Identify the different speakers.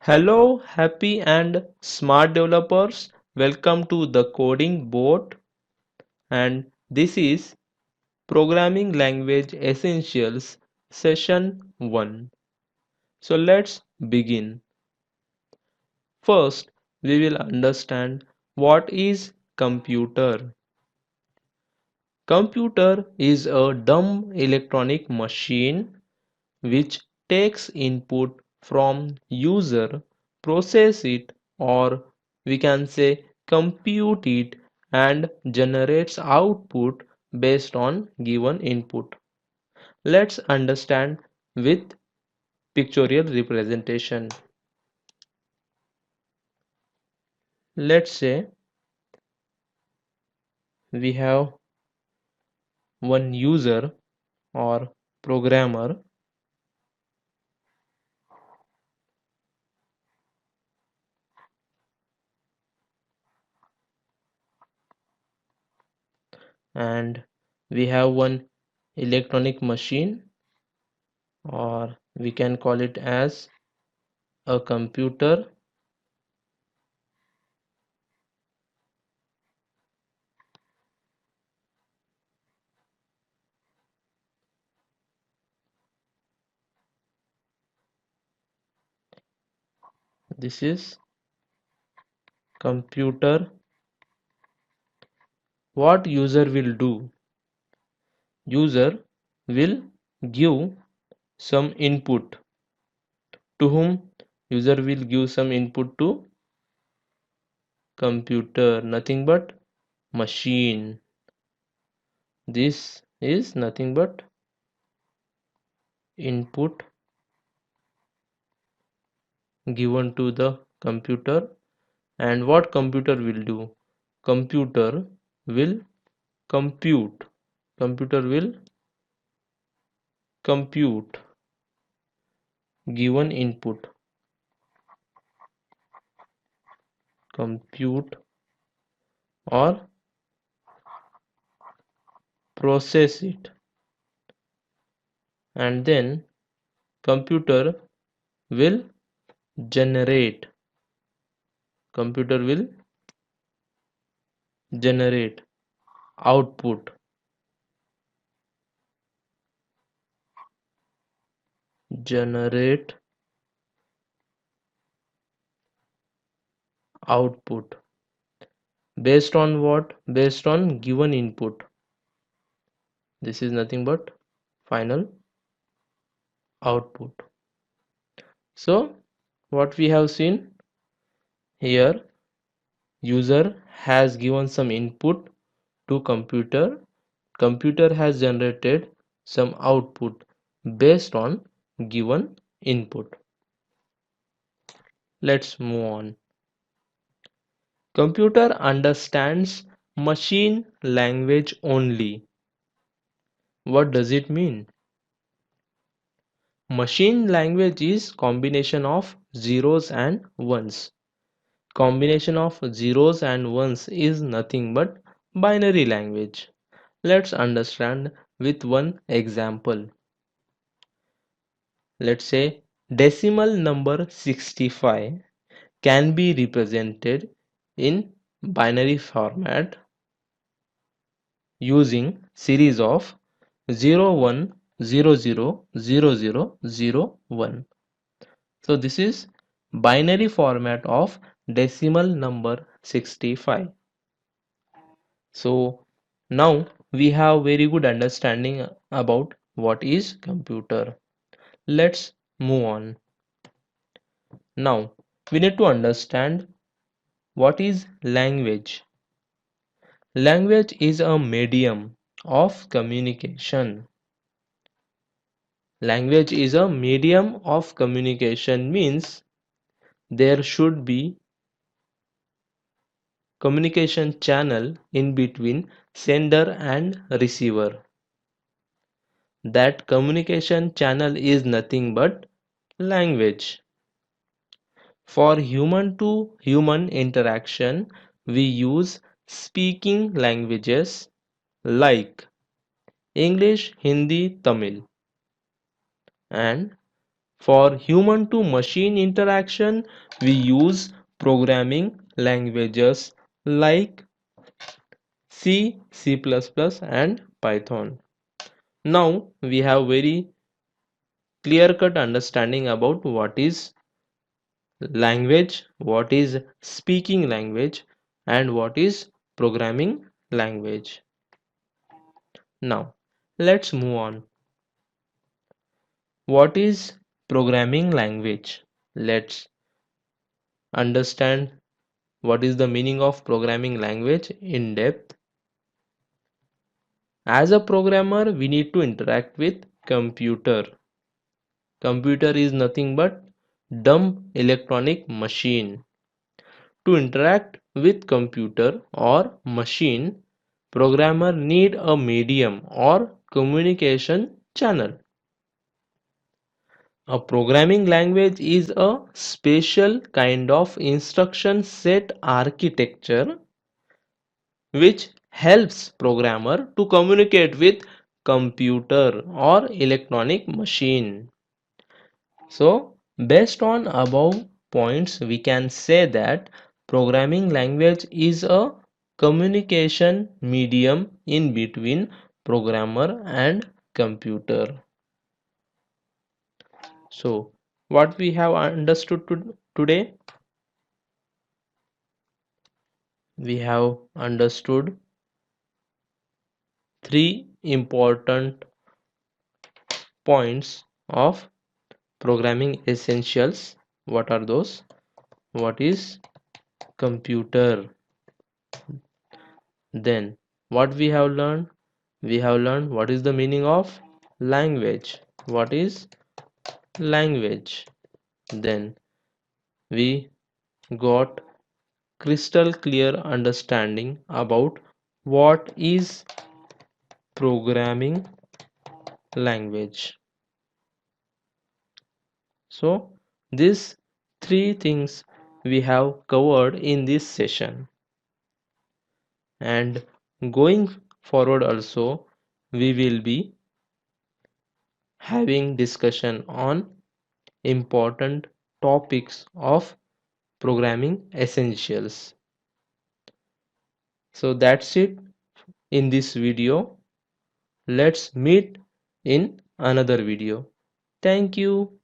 Speaker 1: Hello, happy and smart developers. Welcome to the Coding Board, and this is Programming Language Essentials Session 1. So let's begin. First, we will understand what is computer. Computer is a dumb electronic machine which takes input from user, process it, or we can say compute it, and generates output based on given input. Let's understand with pictorial representation. Let's say we have one user or programmer, and we have one electronic machine, or we can call it as a computer. This is computer. What user will do? User will give some input. To whom? User will give some input to computer, nothing but machine. This is nothing but input given to the computer. And what computer will do? Computer will compute. Computer will compute given input. Compute or process it, and then computer will generate. Computer will generate output. Generate output based on what? Based on given input. This is nothing but final output. So what we have seen here, user has given some input to computer. Computer has generated some output based on given input. Let's move on. Computer understands machine language only. What does it mean? Machine language is combination of zeros and ones. Combination of zeros and ones is nothing but binary language. Let's understand with one example. Let's say decimal number 65 can be represented in binary format using series of 01000001. So this is binary format of decimal number 65. So now we have very good understanding about what is computer. Let's move on. Now we need to understand what is language. Language is a medium of communication. Language is a medium of communication means there should be communication channel in between sender and receiver. That communication channel is nothing but language. For human to human interaction, we use speaking languages like English, Hindi, Tamil, and For human to machine interaction, we use programming languages like C, C++, and Python. Now we have very clear cut understanding about what is language, what is speaking language, and what is programming language. Now let's move on. What is programming language? Let's understand what is the meaning of programming language in depth. As a programmer, we need to interact with computer. Computer is nothing but dumb electronic machine. To interact with computer or machine, programmer need a medium or communication channel. A programming language is a special kind of instruction set architecture which helps programmer to communicate with computer or electronic machine. So based on above points we can say that programming language is a communication medium in between programmer and computer. So what we have understood today, we have understood three important points of programming essentials. What are those? What is computer? Then what we have learned? We have learned what is the meaning of language. What is language? Then we got crystal clear understanding about what is programming language. So these three things we have covered in this session, and going forward also we will be having discussion on important topics of programming essentials. So that's it in this video. Let's meet in another video. Thank you.